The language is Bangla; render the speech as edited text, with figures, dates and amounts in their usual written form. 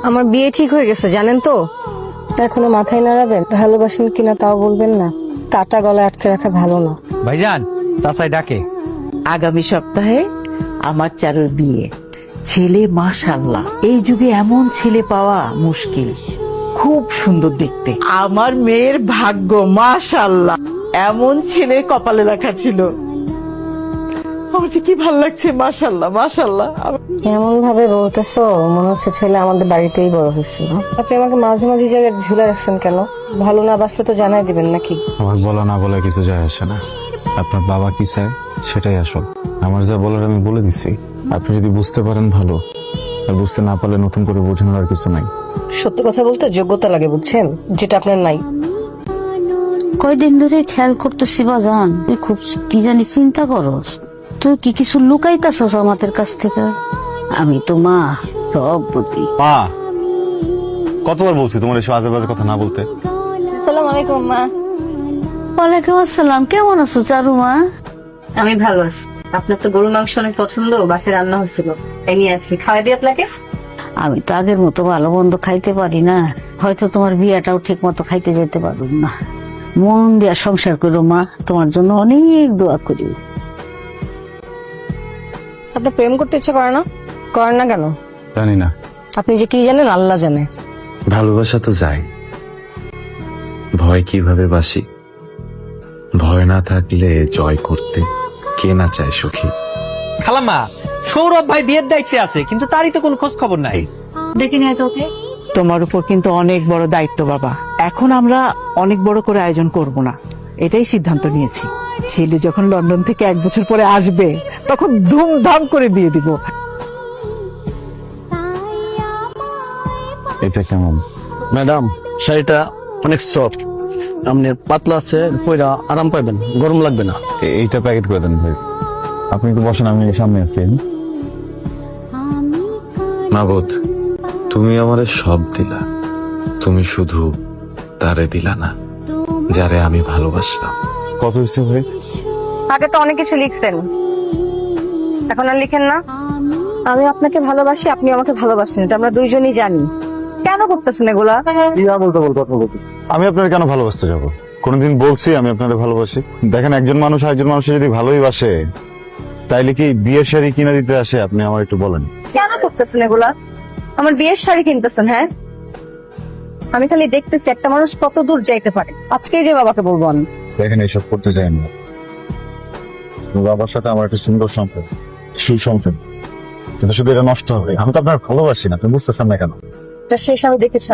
আমার বিয়ে ঠিক হয়ে গেছে জানেন তো। এখনো মাথায় নাড়াবেন? ভালোবাসেন কিনা তাও বলবেন না। কাটা গলায় আটকে রাখা ভালো না। ভাইজান চাচাই ডাকে। আগামী সপ্তাহে আমার চারুর বিয়ে। ছেলে মাশাআল্লাহ, এই যুগে এমন ছেলে পাওয়া মুশকিল। খুব সুন্দর দেখতে। আমার মেয়ের ভাগ্য মাশাআল্লাহ, এমন ছেলে কপালে লেখা ছিল। আমার যে কি ভালো লাগছে, মাশাআল্লাহ মাশাআল্লাহ। এমন ভাবে বলতেছো মনে হচ্ছে ছেলে আমাদের বাড়িতেই বড় হয়েছে। আপনি আমাকে মাঝে মাঝে জায়গায় ঝুলে রাখছেন কেন? ভালো না বাসলে তো জানাই দিবেন নাকি? আমার বলা না বলা কিছু যায় আসে না। আপনার বাবা কি চায় সেটাই আসল। আমার যা বলার আমি বলে দিচ্ছি। আপনি যদি বুঝতে পারেন ভালো, আর বুঝতে না পারলে নতুন করে বোঝানোর আর কিছু নাই। সত্য কথা বলতে যোগ্যতা লাগে বুঝছেন, যেটা আপনার নাই। কয়দিন ধরে খেয়াল করতেছি বাজান, তুই খুব কি জানি চিন্তা করস। তুই কি কিছু লুকাইতাছস আমাদের কাছ থেকে? আমি তো মা, সব বুঝি। মা, কতবার বলছি তোমার এসব আজে বাজে কথা না বলতে। আসসালামু আলাইকুম মা। ওয়ালাইকুম আসসালাম। কেমন আছো চারু মা? আমি ভালো আছি। আপনার তো গরুর মাংস অনেক পছন্দ, বাসায় রান্না হয়েছিল, এই নিয়ে আসছি। খাওয়াই দিই আপনাকে? আমি তো আগের মতো ভালো মন্দ খাইতে পারি না, হয়তো তোমার বিয়াটাও ঠিক মতো খাইতে যেতে পারুম না। মন দিয়া সংসার করো মা, তোমার জন্য অনেক দোয়া করি। আপনার প্রেম করতে ইচ্ছে করে না? করেন না কেন? জানি না, আপনি যে কি জানেন আল্লাহ জানে। ভালোবাসা তো যায়, ভয় কিভাবে বাসি। ভয় না থাকলে জয় করতে কে না চায় সুখী। খালাম্মা, সৌরভ ভাই বিয়ের দায়িত্বে আছে, কিন্তু তারই তো কোনো খোঁজ খবর নাই। দেখি নিয়ে তো ওকে। তোমার উপর কিন্তু অনেক বড় দায়িত্ব বাবা। এখন আমরা অনেক বড় করে আয়োজন করব না, এটাই সিদ্ধান্ত নিয়েছি। ছেলে যখন লন্ডন থেকে 1 বছর পরে আসবে, তখন ধুমধাম করে বিয়ে দিব। এটা কেমন? ম্যাডাম, শাড়িটা অনেক সফট, আপনি পাতলা আছে, পয়রা আরাম পাইবেন, গরম লাগবে না। এইটা প্যাকেট করে দেন ভাই। আপনি একটু বসেন, আমি সামনে আছি। মাবুদ, তুমি আমারে সব দিলা, তুমি শুধু তারে দিলা না যারে আমি ভালোবাসলাম। কত হয়েছে ভাই? আগে তো অনেক কিছু লিখতেন, এখন আর লিখেন না। আমি আপনাকে ভালোবাসি, আপনি আমাকে ভালোবাসেন, এটা আমরা দুইজনই জানি। কেন করতেছেন এগুলা? কি বলতে কথা বলতেছি? আমি আপনার কেন ভালোবাসতে যাবো? কোনদিন বলছি আমি আপনাদের ভালোবাসি? দেখেন, একজন মানুষ আরেকজন মানুষের যদি ভালোই বাসে, তাইলে কি বিয়ের শাড়ি কিনে দিতে আসে? আপনি আমার একটু বলেন। কেন করতেছেন এগুলা? আমার বিয়ের শাড়ি কিনতেছেন? হ্যাঁ, আমি খালি দেখতেছি একটা মানুষ কত দূর যাইতে পারে। আজকেই যে বাবাকে বলবো আমি। দেখেন, এইসব করতে চাই না। বাবার সাথে আমার একটা সুন্দর সম্পর্ক, সুসম্পর্ক, কিন্তু শুধু এটা নষ্ট হবে। আমি তো আপনার ভালোবাসি না, তুমি বুঝতেছেন না কেন? এটা শেষ আমি দেখেছি।